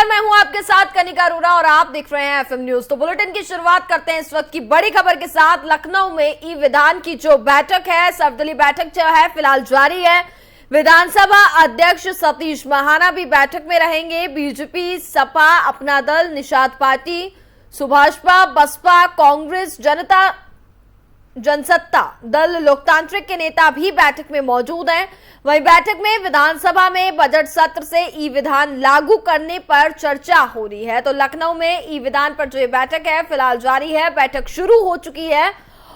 नमस्कार, मैं हूं आपके साथ कनिका अरोड़ा और आप देख रहे हैं एफएम न्यूज। तो बुलेटिन की शुरुआत करते हैं इस वक्त की बड़ी खबर के साथ। लखनऊ में ई विधान की जो बैठक है, सर्वदलीय बैठक जो है फिलहाल जारी है। विधानसभा अध्यक्ष सतीश महाना भी बैठक में रहेंगे। बीजेपी, सपा, अपना दल, निषाद पार्टी, सुभाषपा, बसपा, कांग्रेस, जनसत्ता दल, लोकतांत्रिक के नेता भी बैठक में मौजूद हैं। वहीं बैठक में विधानसभा में बजट सत्र से ई विधान लागू करने पर चर्चा हो रही है। तो लखनऊ में ई विधान पर जो ये बैठक है फिलहाल जारी है। बैठक शुरू हो चुकी है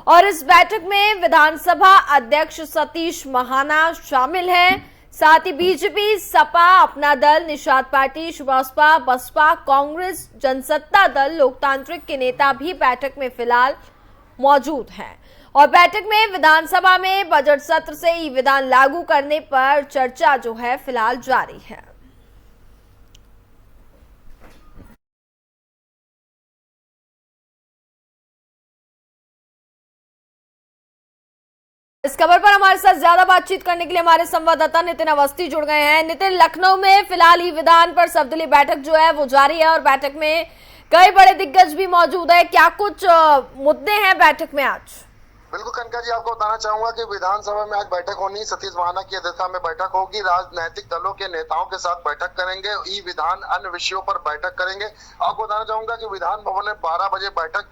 और इस बैठक में विधानसभा अध्यक्ष सतीश महाना शामिल हैं। साथ ही बीजेपी, सपा, अपना दल, निषाद पार्टी, सुभाषपा, बसपा, कांग्रेस, जनसत्ता दल, लोकतांत्रिक के नेता भी बैठक में फिलहाल मौजूद हैं। और बैठक में विधानसभा में बजट सत्र से ई विधान लागू करने पर चर्चा जो है फिलहाल जारी है। इस खबर पर हमारे साथ ज्यादा बातचीत करने के लिए हमारे संवाददाता नितिन अवस्थी जुड़ गए हैं। नितिन, लखनऊ में फिलहाल ई विधान पर सर्वदलीय बैठक जो है वो जारी है और बैठक में कई बड़े दिग्गज भी मौजूद है। क्या कुछ मुद्दे हैं बैठक में आज? बिल्कुल कनका जी, आपको बताना चाहूंगा कि विधानसभा में आज बैठक होनी, सतीश महाना की अध्यक्षता में बैठक होगी। राजनीतिक दलों के नेताओं के साथ बैठक करेंगे, ई विधान अन्य विषयों पर बैठक करेंगे। आपको बताना चाहूंगा कि विधान भवन में 12 बजे बैठक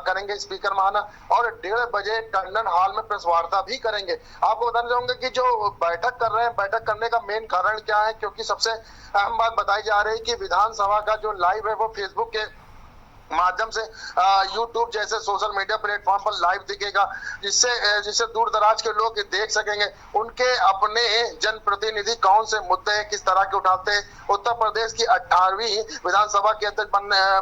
करेंगे स्पीकर महाना और 1:30 बजे टंडन हॉल में प्रेस वार्ता भी करेंगे। आपको बताना चाहूंगा कि जो बैठक कर रहे हैं, बैठक करने का मेन कारण क्या है, क्योंकि सबसे अहम बात बताई जा रही है कि विधानसभा का जो लाइव है वो फेसबुक के माध्यम से यूट्यूब जैसे सोशल मीडिया प्लेटफॉर्म पर लाइव दिखेगा, जिससे दूर दराज के लोग देख सकेंगे उनके अपने जनप्रतिनिधि कौन से मुद्दे हैं, किस तरह के उठाते हैं। उत्तर प्रदेश की 18वीं विधानसभा के अध्यक्ष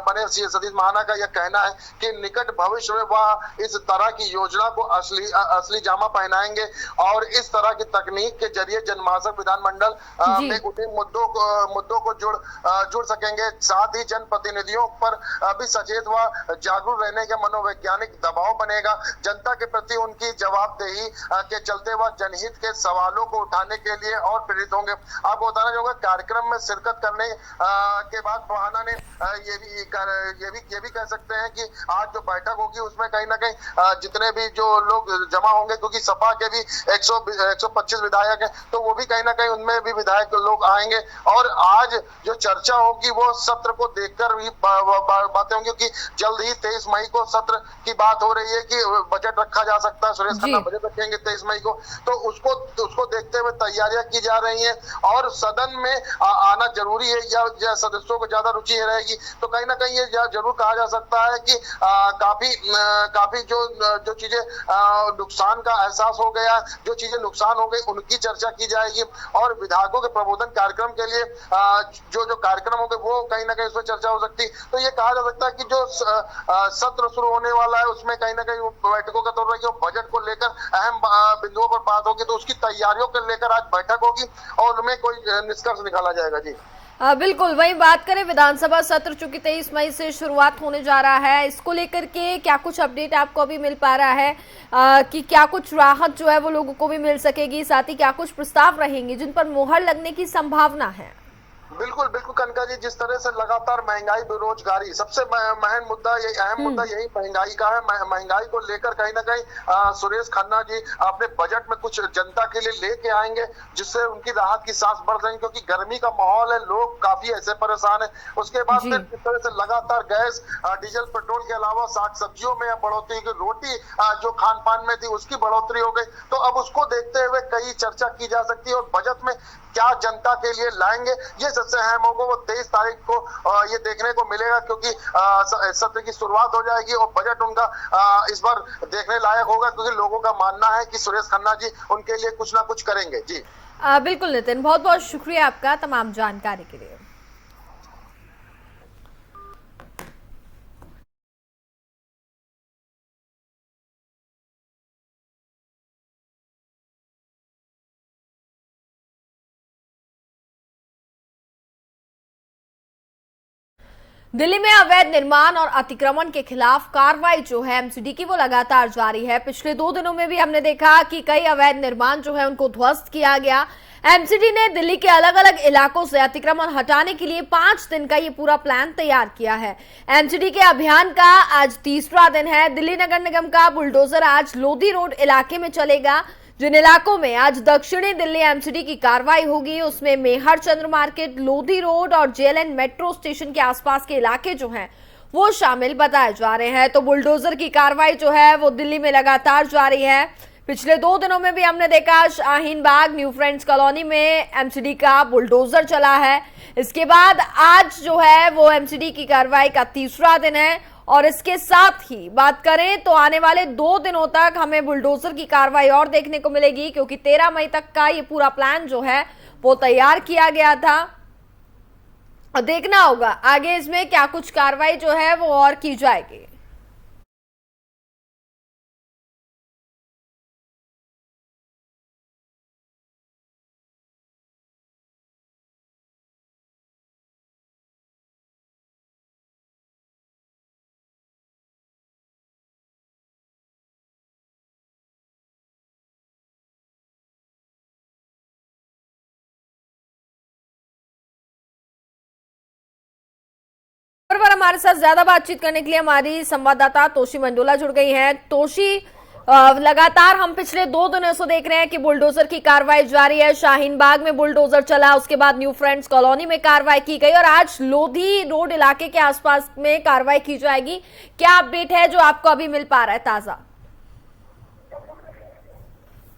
बने सतीश महाना का यह कहना है कि निकट भविष्य में वह इस तरह की योजना को असली जामा पहनाएंगे और इस तरह की तकनीक के जरिए जनमानस विधानमंडल में उठे मुद्दों को जुड़ सकेंगे। साथ ही जनप्रतिनिधियों पर भी सचेत व जागरूक रहने का मनोवैज्ञानिक दबाव बनेगा। जनता के प्रति उनकी जवाबदेही के चलते वह जनहित के सवालों को उठाने के लिए और प्रेरित होंगे। आपको बताना चाहूंगा, कार्यक्रम में शिरकत करने के बाद महाना ने ये भी कह सकते हैं कि आज जो बैठक होगी उसमें कहीं ना कहीं जितने भी जो लोग जमा होंगे, क्योंकि सपा के भी 125 विधायक हैं, तो वो भी कहीं ना कहीं उनमें भी विधायक लोग आएंगे। और आज जो चर्चा होगी वो सत्र को देखकर भी बातें होंगी, क्योंकि जल्द ही 23 मई को सत्र की बात हो रही है कि बजट रखा जा सकता है। सुरेश खन्ना बजट रखेंगे 23 मई को, तो उसको देखते हुए तैयारियां की जा रही हैं और सदन में आना जरूरी है या सदस्यों को ज्यादा रुचि रहेगी तो कहीं ना कहीं ये जरूर कहा जा सकता है कि काफी जो चीजें नुकसान का एहसास हो गया, जो चीजें नुकसान हो गई उनकी चर्चा की जाएगी और विधायकों के प्रबोधन कार्यक्रम के लिए जो कार्यक्रम होंगे वो कहीं ना कहीं उसमें चर्चा हो सकती है। तो ये कहा जा सकता है कि जो सत्र शुरू होने वाला है उसमें कहीं ना कहीं बैठकों का दौर रहेगी। बजट को लेकर अहम बिंदुओं पर बात होगी, तो उसकी तैयारियों को लेकर आज बैठक होगी और उनमें कोई निष्कर्ष निकाला जाएगा। जी बिल्कुल, वही बात करें विधानसभा सत्र चूंकि 23 मई से शुरुआत होने जा रहा है, इसको लेकर के क्या कुछ अपडेट आपको अभी मिल पा रहा है कि क्या कुछ राहत जो है वो लोगों को भी मिल सकेगी, साथ ही क्या कुछ प्रस्ताव रहेंगे जिन पर मुहर लगने की संभावना है? बिल्कुल कनका जी, जिस तरह से लगातार महंगाई, बेरोजगारी, सबसे अहम मुद्दा यही महंगाई का है। महंगाई को लेकर कहीं ना कहीं सुरेश खन्ना जी अपने बजट में कुछ जनता के लिए लेके आएंगे जिससे उनकी राहत की सांस बढ़ जाएगी, क्योंकि गर्मी का माहौल है, लोग काफी ऐसे परेशान है। उसके बाद फिर जिस तरह से लगातार गैस, डीजल, पेट्रोल के अलावा साग सब्जियों में बढ़ोतरी, रोटी जो खान पान में थी उसकी बढ़ोतरी हो गई, तो अब उसको देखते हुए कई चर्चा की जा सकती है और बजट में क्या जनता के लिए लाएंगे ये सबसे अहम होगा। वो 23 तारीख को ये देखने को मिलेगा, क्योंकि सत्र की शुरुआत हो जाएगी और बजट उनका इस बार देखने लायक होगा, क्योंकि लोगों का मानना है कि सुरेश खन्ना जी उनके लिए कुछ ना कुछ करेंगे। जी बिल्कुल नितिन, बहुत बहुत शुक्रिया आपका तमाम जानकारी के लिए। दिल्ली में अवैध निर्माण और अतिक्रमण के खिलाफ कार्रवाई जो है एमसीडी की वो लगातार जारी है। पिछले 2 दिनों में भी हमने देखा कि कई अवैध निर्माण जो है उनको ध्वस्त किया गया। एमसीडी ने दिल्ली के अलग अलग इलाकों से अतिक्रमण हटाने के लिए 5 दिन का ये पूरा प्लान तैयार किया है। एमसीडी के अभियान का आज तीसरा दिन है। दिल्ली नगर निगम का बुलडोजर आज लोधी रोड इलाके में चलेगा। जिन इलाकों में आज दक्षिणी दिल्ली एमसीडी की कार्रवाई होगी उसमें मेहर चंद्र मार्केट, लोधी रोड और जेएलएन मेट्रो स्टेशन के आसपास के इलाके जो हैं वो शामिल बताए जा रहे हैं। तो बुलडोजर की कार्रवाई जो है वो दिल्ली में लगातार जारी है। पिछले 2 दिनों में भी हमने देखा Shaheen Bagh, new friends colony में एमसीडी का बुलडोजर चला है। इसके बाद आज जो है वो एमसीडी की कार्रवाई का तीसरा दिन है और इसके साथ ही बात करें तो आने वाले 2 दिनों तक हमें बुलडोजर की कार्रवाई और देखने को मिलेगी, क्योंकि 13 मई तक का ये पूरा प्लान जो है वो तैयार किया गया था और देखना होगा आगे इसमें क्या कुछ कार्रवाई जो है वो और की जाएगी। पर हमारे साथ ज्यादा बातचीत करने के लिए हमारी संवाददाता तोशी मंडोला जुड़ गई हैं। तोशी, लगातार हम पिछले 2 दिनों से देख रहे हैं कि बुलडोजर की कार्रवाई जारी है। शाहीन बाग में बुलडोजर चला, उसके बाद न्यू फ्रेंड्स कॉलोनी में कार्रवाई की गई और आज लोधी रोड इलाके के आसपास में कार्रवाई की जाएगी। क्या अपडेट है जो आपको अभी मिल पा रहा है ताजा?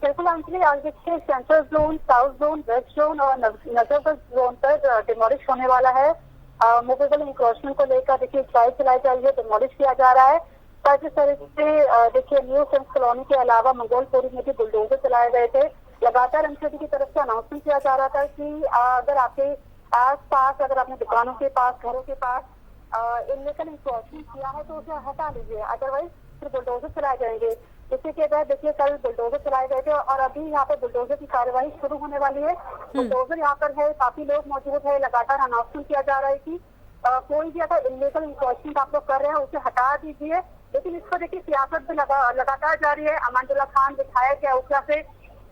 बिल्कुल अंजलि, आज देखिए central zone, south zone, west zone और नजर जोन पर डिमोलिश होने वाला है। मूवेबल इंक्रोचमेंट को लेकर देखिए ड्राइव चलाई जा रही है, डिमोलिश किया जा रहा है। पर जिस तरीके से देखिए न्यू फ्रेंड्स कॉलोनी के अलावा मंगोलपुरी में भी बुलडोजर चलाए गए थे। लगातार एमसीडी की तरफ से अनाउंसमेंट किया जा रहा था कि अगर आपके आस पास, अगर आपने दुकानों के पास, घरों के पास इनलीगल इंक्रोचमेंट किया है तो उसे हटा लीजिए, अदरवाइज फिर बुलडोजर चलाए जाएंगे। इसी के तहत देखिए कल बुलडोजर चलाए गए थे और अभी यहाँ पर बुलडोजर की कार्यवाही शुरू होने वाली है। बुलडोजर यहाँ पर है, काफी लोग मौजूद है। लगातार अनाउंसमेंट किया जा रहा है कि कोई भी अगर इलीगल इंक्रोचमेंट आप लोग कर रहे हैं उसे हटा दीजिए। लेकिन इसको देखिए सियासत भी लगातार जारी है। अमानुल्लाह खान विधायक है उठा से,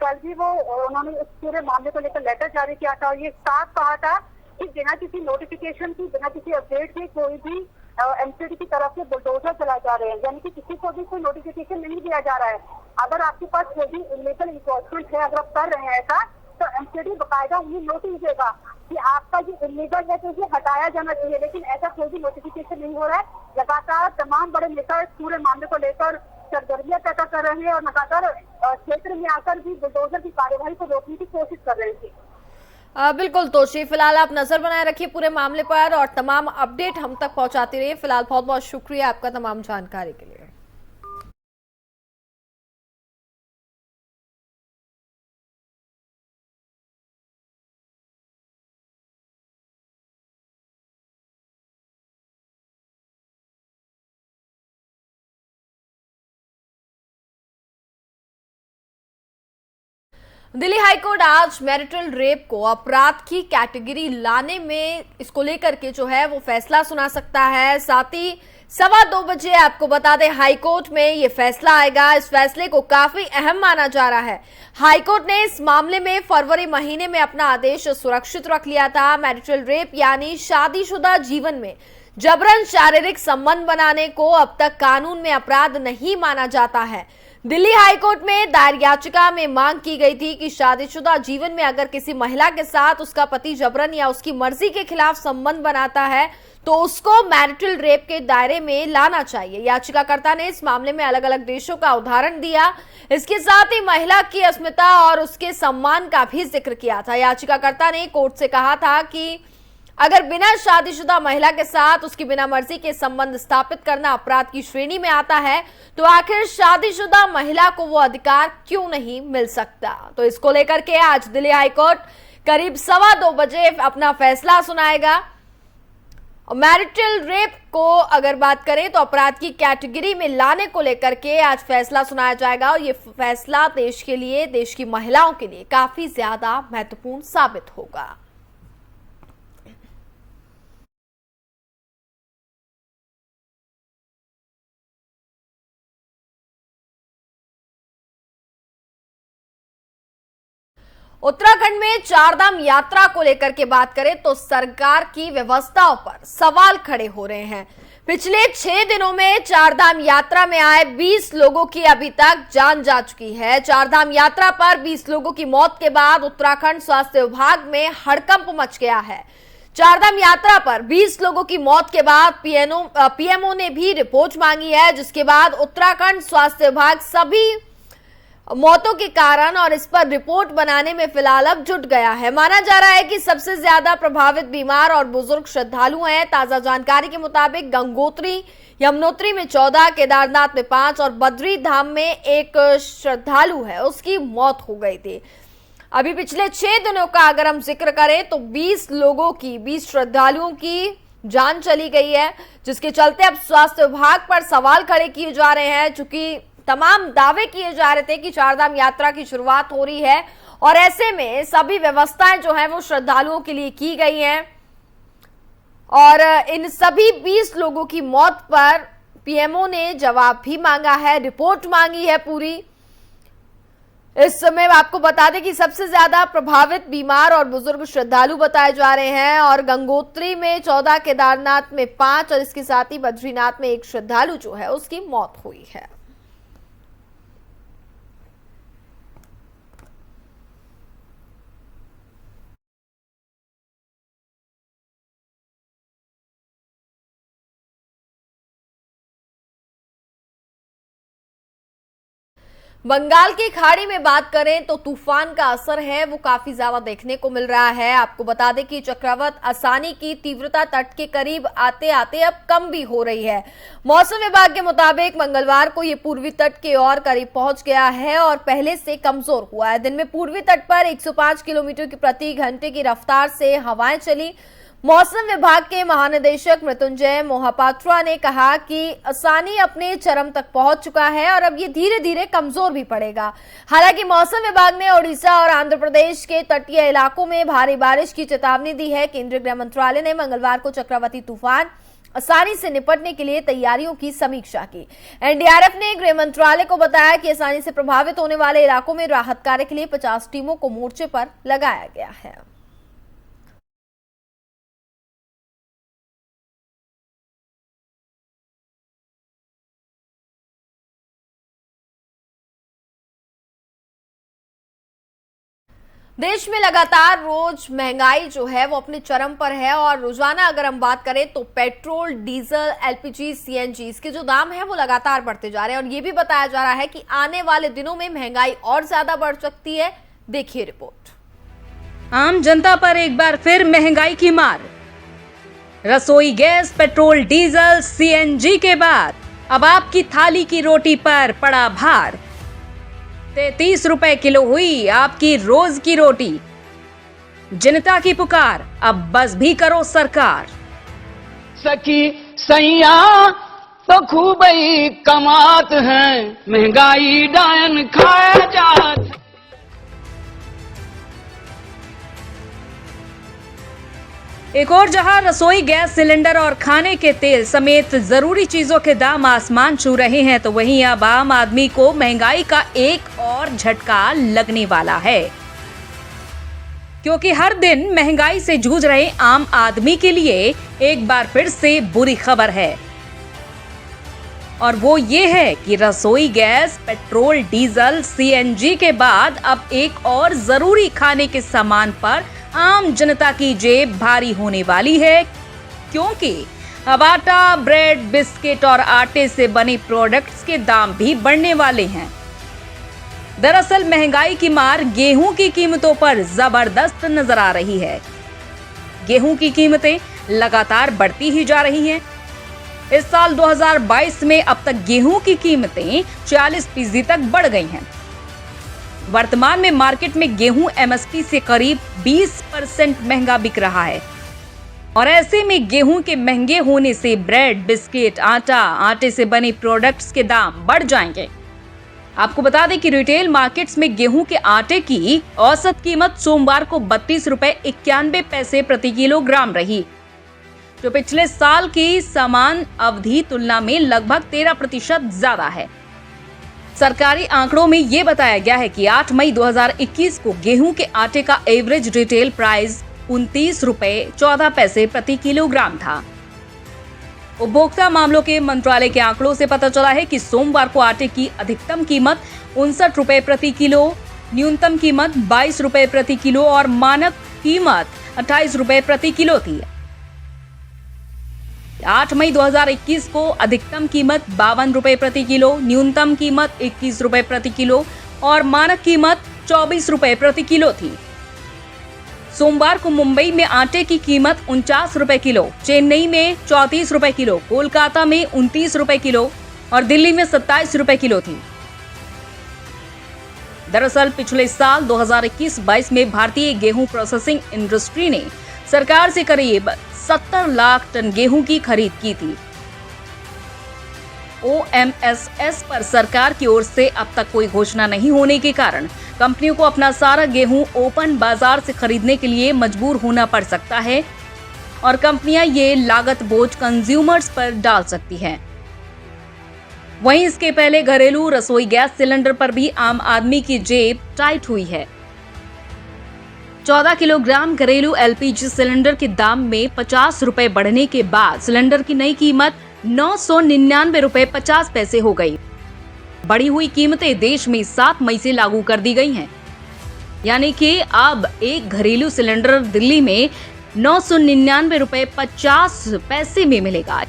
कल भी वो उन्होंने इस पूरे मामले को लेकर लेटर जारी किया था और ये साफ कहा था कि बिना किसी नोटिफिकेशन की, बिना किसी अपडेट के कोई भी एमसीडी की तरफ से बुलडोजर चलाए जा रहे हैं, यानी कि किसी को भी कोई नोटिफिकेशन नहीं दिया जा रहा है। अगर आपके पास कोई भी इलीगल इंक्रोचमेंट है, अगर आप कर रहे हैं ऐसा, तो एमसीडी बकायदा उन्हें नोटिस देगा कि आपका ये इलीगल है तो इसे हटाया जाना चाहिए। लेकिन ऐसा कोई भी नोटिफिकेशन नहीं हो रहा है। लगातार तमाम बड़े नेता इस पूरे मामले को लेकर सरगर्मियां पैदा कर रहे हैं और लगातार क्षेत्र में आकर भी बुलडोजर की कार्यवाही को रोकने की कोशिश कर रहे थे। बिल्कुल तोशी, फिलहाल आप नजर बनाए रखिए पूरे मामले पर और तमाम अपडेट हम तक पहुंचाते रहिए। फिलहाल बहुत बहुत शुक्रिया आपका तमाम जानकारी के लिए। दिल्ली हाईकोर्ट आज मैरिटल रेप को अपराध की कैटेगरी लाने में इसको लेकर के जो है वो फैसला सुना सकता है। साथ ही 2:15 बजे आपको बता दें हाईकोर्ट में ये फैसला आएगा। इस फैसले को काफी अहम माना जा रहा है। हाईकोर्ट ने इस मामले में फरवरी महीने में अपना आदेश सुरक्षित रख लिया था। मैरिटल रेप यानी शादीशुदा जीवन में जबरन शारीरिक संबंध बनाने को अब तक कानून में अपराध नहीं माना जाता है। दिल्ली हाईकोर्ट में दायर याचिका में मांग की गई थी कि शादीशुदा जीवन में अगर किसी महिला के साथ उसका पति जबरन या उसकी मर्जी के खिलाफ संबंध बनाता है तो उसको मैरिटल रेप के दायरे में लाना चाहिए। याचिकाकर्ता ने इस मामले में अलग अलग देशों का उदाहरण दिया। इसके साथ ही महिला की अस्मिता और उसके सम्मान का भी जिक्र किया था। याचिकाकर्ता ने कोर्ट से कहा था कि अगर बिना शादीशुदा महिला के साथ उसकी बिना मर्जी के संबंध स्थापित करना अपराध की श्रेणी में आता है तो आखिर शादीशुदा महिला को वो अधिकार क्यों नहीं मिल सकता। तो इसको लेकर के आज दिल्ली हाईकोर्ट करीब 2:15 बजे अपना फैसला सुनाएगा। मैरिटल रेप को अगर बात करें तो अपराध की कैटेगरी में लाने को लेकर के आज फैसला सुनाया जाएगा और ये फैसला देश के लिए, देश की महिलाओं के लिए काफी ज्यादा महत्वपूर्ण साबित होगा। उत्तराखंड में चारधाम यात्रा को लेकर के बात करें तो सरकार की व्यवस्थाओं पर सवाल खड़े हो रहे हैं। पिछले 6 दिनों में चारधाम यात्रा में आए 20 लोगों की अभी तक जान जा चुकी है। चारधाम यात्रा पर 20 लोगों की मौत के बाद उत्तराखंड स्वास्थ्य विभाग में हड़कंप मच गया है। चारधाम यात्रा पर 20 लोगों की मौत के बाद पीएमओ ने भी रिपोर्ट मांगी है, जिसके बाद उत्तराखंड स्वास्थ्य विभाग सभी मौतों के कारण और इस पर रिपोर्ट बनाने में फिलहाल अब जुट गया है। माना जा रहा है कि सबसे ज्यादा प्रभावित बीमार और बुजुर्ग श्रद्धालु हैं। ताजा जानकारी के मुताबिक गंगोत्री यमुनोत्री में 14, केदारनाथ में 5 और बद्री धाम में एक श्रद्धालु है, उसकी मौत हो गई थी। अभी पिछले 6 दिनों का अगर हम जिक्र करें तो 20 श्रद्धालुओं की जान चली गई है, जिसके चलते अब स्वास्थ्य विभाग पर सवाल खड़े किए जा रहे हैं। चूंकि तमाम दावे किए जा रहे थे कि चारधाम यात्रा की शुरुआत हो रही है और ऐसे में सभी व्यवस्थाएं जो है वो श्रद्धालुओं के लिए की गई हैं और इन सभी 20 लोगों की मौत पर पीएमओ ने जवाब भी मांगा है, रिपोर्ट मांगी है पूरी। इस समय आपको बता दें कि सबसे ज्यादा प्रभावित बीमार और बुजुर्ग श्रद्धालु बताए जा रहे हैं और गंगोत्री में 14, केदारनाथ में 5 और इसके साथ ही बद्रीनाथ में एक श्रद्धालु जो है उसकी मौत हुई है। बंगाल की खाड़ी में बात करें तो तूफान का असर है वो काफी ज्यादा देखने को मिल रहा है। आपको बता दें कि चक्रवात असानी की तीव्रता तट के करीब आते आते अब कम भी हो रही है। मौसम विभाग के मुताबिक मंगलवार को ये पूर्वी तट के और करीब पहुंच गया है और पहले से कमजोर हुआ है। दिन में पूर्वी तट पर 105 किलोमीटर की प्रति घंटे की रफ्तार से हवाएं चली। मौसम विभाग के महानिदेशक मृत्युंजय मोहापात्रा ने कहा कि असानी अपने चरम तक पहुंच चुका है और अब ये धीरे धीरे कमजोर भी पड़ेगा। हालांकि मौसम विभाग ने ओडिशा और आंध्र प्रदेश के तटीय इलाकों में भारी बारिश की चेतावनी दी है। केंद्रीय गृह मंत्रालय ने मंगलवार को चक्रवाती तूफान असानी से निपटने के लिए तैयारियों की समीक्षा की। एनडीआरएफ ने गृह मंत्रालय को बताया कि असानी से प्रभावित होने वाले इलाकों में राहत कार्य के लिए 50 टीमों को मोर्चे पर लगाया गया है। देश में लगातार रोज महंगाई जो है वो अपने चरम पर है और रोजाना अगर हम बात करें तो पेट्रोल, डीजल, एलपीजी, सीएनजी इसके जो दाम है वो लगातार बढ़ते जा रहे हैं और ये भी बताया जा रहा है कि आने वाले दिनों में महंगाई और ज्यादा बढ़ सकती है। देखिए रिपोर्ट। आम जनता पर एक बार फिर महंगाई की मार। रसोई गैस, पेट्रोल, डीजल, सीएनजी के बाद अब आपकी थाली की रोटी पर पड़ा भार। 33 रुपए किलो हुई आपकी रोज की रोटी। जनता की पुकार, अब बस भी करो सरकार। सखी सैया तो खूब ही कमात हैं, महंगाई डायन खाया जात। एक और जहां रसोई गैस सिलेंडर और खाने के तेल समेत जरूरी चीजों के दाम आसमान छू रहे हैं, तो वहीं अब आम आदमी को महंगाई का एक और झटका लगने वाला है। क्योंकि हर दिन महंगाई से जूझ रहे आम आदमी के लिए एक बार फिर से बुरी खबर है और वो ये है कि रसोई गैस, पेट्रोल, डीजल, सीएनजी के बाद अब एक और जरूरी खाने के सामान पर आम जनता की जेब भारी होने वाली है, क्योंकि अब आटा, ब्रेड, बिस्किट और आटे से बने प्रोडक्ट्स के दाम भी बढ़ने वाले हैं। दरअसल महंगाई की मार गेहूं की कीमतों पर जबरदस्त नजर आ रही है। गेहूं की कीमतें लगातार बढ़ती ही जा रही हैं। इस साल 2022 में अब तक गेहूं की कीमतें 40% तक बढ़ गई हैं। वर्तमान में मार्केट में गेहूं एमएसपी से करीब 20% महंगा बिक रहा है और ऐसे में गेहूं के महंगे होने से ब्रेड, बिस्किट, आटा, आटे से बने प्रोडक्ट्स के दाम बढ़ जाएंगे। आपको बता दें कि रिटेल मार्केट्स में गेहूं के आटे की औसत कीमत सोमवार को 32 रुपए 91 पैसे प्रति किलोग्राम रही, जो पिछले साल की समान अवधि तुलना में लगभग 13% ज्यादा है। सरकारी आंकड़ों में ये बताया गया है कि 8 मई 2021 को गेहूं के आटे का एवरेज रिटेल प्राइस 29 रुपए 14 पैसे प्रति किलोग्राम था। उपभोक्ता मामलों के मंत्रालय के आंकड़ों से पता चला है कि सोमवार को आटे की अधिकतम कीमत 59 रुपए प्रति किलो, न्यूनतम कीमत 22 रुपए प्रति किलो और मानक कीमत 28 रुपए प्रति किलो थी। 8 मई 2021 को अधिकतम कीमत 52 रुपए प्रति किलो, न्यूनतम कीमत 21 रुपए प्रति किलो और मानक कीमत 24 रुपए प्रति किलो थी। सोमवार को मुंबई में आटे की कीमत 49 रुपए किलो, चेन्नई में 34 रुपए किलो, कोलकाता में 29 रुपए किलो और दिल्ली में 27 रुपए किलो थी। दरअसल पिछले साल 2021-22 में भारतीय गेहूं प्रोसेसिंग इंडस्ट्री ने सरकार से करीब 70 लाख टन गेहूं की खरीद की थी। OMSS पर सरकार की ओर से अब तक कोई घोषणा नहीं होने के कारण कंपनियों को अपना सारा गेहूं ओपन बाजार से खरीदने के लिए मजबूर होना पड़ सकता है और कंपनियां ये लागत बोझ कंज्यूमर्स पर डाल सकती हैं। वहीं इसके पहले घरेलू रसोई गैस सिलेंडर पर भी आम आदमी की जेब टाइट हुई है। 14 किलोग्राम घरेलू LPG सिलेंडर के दाम में 50 रुपए बढ़ने के बाद सिलेंडर की नई कीमत 999 रुपए 50 पैसे हो गई। बढ़ी हुई कीमतें देश में 7 मई से लागू कर दी गई हैं। यानी कि अब एक घरेलू सिलेंडर दिल्ली में 999 रुपए 50 पैसे में मिलेगा।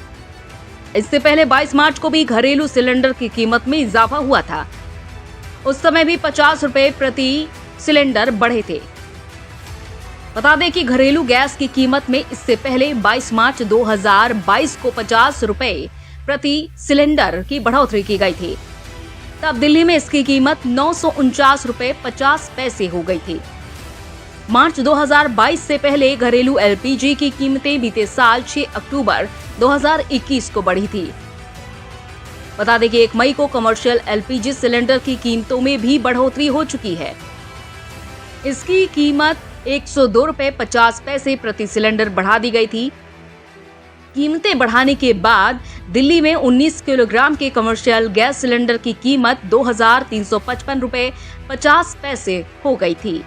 इससे पहले 22 मार्च को भी घरेलू सिलेंडर की कीमत में इजाफा हुआ था। उस समय भी 50 रुपए प्रति सिलेंडर बढ़े थे। बता दें कि घरेलू गैस की कीमत में इससे पहले 22 मार्च 2022 को 50 रुपए प्रति सिलेंडर की बढ़ोतरी की गई थी। तब दिल्ली में इसकी कीमत 949 रुपए 50 पैसे हो गई थी। मार्च 2022 से पहले घरेलू LPG की कीमतें बीते साल 6 अक्टूबर 2021 को बढ़ी थी। बता दें कि 1 मई को कमर्शियल LPG सिलेंडर की कीमतों में भी बढ़ोतरी हो चुकी है। इसकी कीमत 102 रुपए 50 पैसे प्रति सिलेंडर बढ़ा दी गई थी। कीमतें बढ़ाने के बाद दिल्ली में 19 किलोग्राम के कमर्शियल गैस सिलेंडर की कीमत 2355 रुपए 50 पैसे हो गई थी।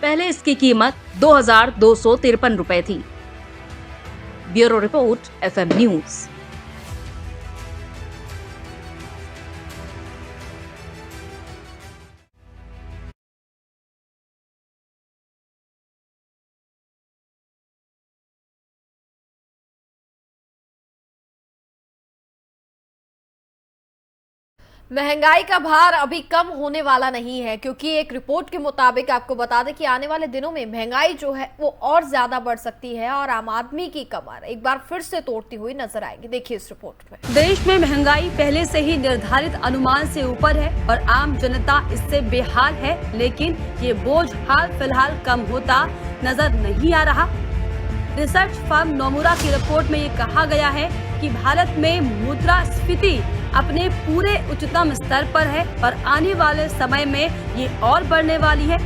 पहले इसकी कीमत 2253 रुपए थी। Bureau report FM news. महंगाई का भार अभी कम होने वाला नहीं है, क्योंकि एक रिपोर्ट के मुताबिक आपको बता दें कि आने वाले दिनों में महंगाई जो है वो और ज्यादा बढ़ सकती है और आम आदमी की कमर एक बार फिर से तोड़ती हुई नजर आएगी। देखिए इस रिपोर्ट में। देश में महंगाई पहले से ही निर्धारित अनुमान से ऊपर है और आम जनता इससे बेहाल है, लेकिन ये बोझ हाल फिलहाल कम होता नजर नहीं आ रहा। रिसर्च फर्म नोमुरा की रिपोर्ट में ये कहा गया है कि भारत में मुद्रास्फीति अपने पूरे उच्चतम स्तर पर है और आने वाले समय में ये और बढ़ने वाली है।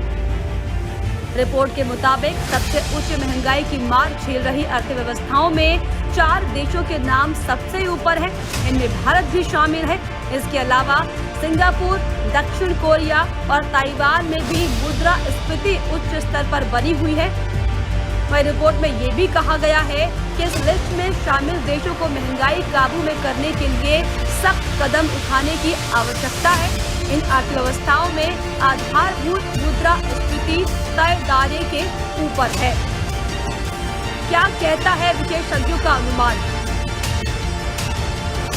रिपोर्ट के मुताबिक सबसे उच्च महंगाई की मार झेल रही अर्थव्यवस्थाओं में 4 देशों के नाम सबसे ऊपर है। इनमें भारत भी शामिल है। इसके अलावा सिंगापुर, दक्षिण कोरिया और ताइवान में भी मुद्रास्फीति उच्च स्तर पर बनी हुई है। वहीं रिपोर्ट में ये भी कहा गया है कि इस लिस्ट में शामिल देशों को महंगाई काबू में करने के लिए सख्त कदम उठाने की आवश्यकता है। इन अर्थव्यवस्थाओं में आधारभूत मुद्रास्फीति तय दायरे के ऊपर है। क्या कहता है विशेषज्ञों का अनुमान?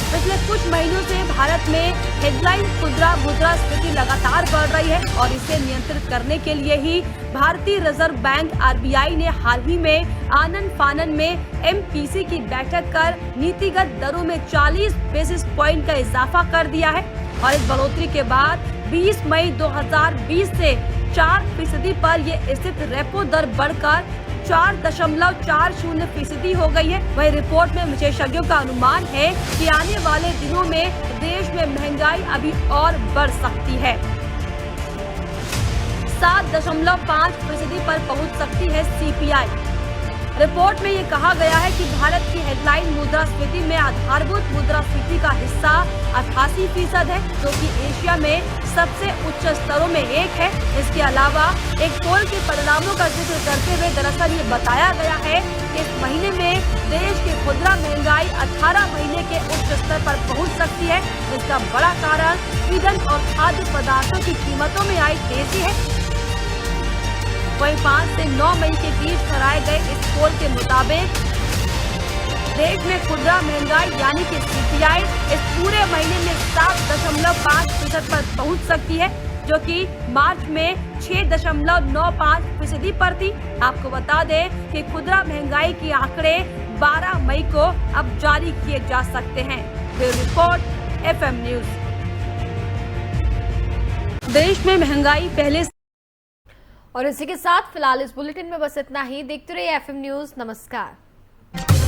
पिछले कुछ महीनों से भारत में हेडलाइन खुदरा मुद्रास्फीति लगातार बढ़ रही है और इसे नियंत्रित करने के लिए ही भारतीय रिजर्व बैंक RBI ने हाल ही में आनन फानन में MPC की बैठक कर नीतिगत दरों में 40 बेसिस पॉइंट का इजाफा कर दिया है और इस बढ़ोतरी के बाद 20 मई 2020 से 4% पर ये स्थित रेपो दर बढ़कर 4.40% हो गई है। वही रिपोर्ट में विशेषज्ञों का अनुमान है कि आने वाले दिनों में देश में महंगाई अभी और बढ़ सकती है। 7.5% पर पहुंच सकती है CPI। रिपोर्ट में ये कहा गया है कि भारत की हेडलाइन मुद्रास्फीति में आधारभूत मुद्रास्फीति का हिस्सा 88% है, जो कि एशिया में सबसे उच्च स्तरों में एक है। इसके अलावा एक पोल के परिणामों का जिक्र करते हुए दरअसल ये बताया गया है कि इस महीने में देश की खुदरा महंगाई 18 महीने के उच्च स्तर पर पहुंच सकती है। इसका बड़ा कारण ईंधन और खाद्य पदार्थों की कीमतों में आई तेजी है। वहीं 5 से 9 मई के बीच कराए गए इस पोल के मुताबिक देश में खुदरा महंगाई यानी कि CPI इस पूरे महीने में 7.5% पर पहुंच सकती है, जो कि मार्च में 6.95% पर थी। आपको बता दें कि खुदरा महंगाई के आंकड़े 12 मई को अब जारी किए जा सकते हैं। Bureau report FM news. देश में महंगाई पहले और इसी के साथ फिलहाल इस बुलेटिन में बस इतना ही। देखते रहिए FM न्यूज। नमस्कार।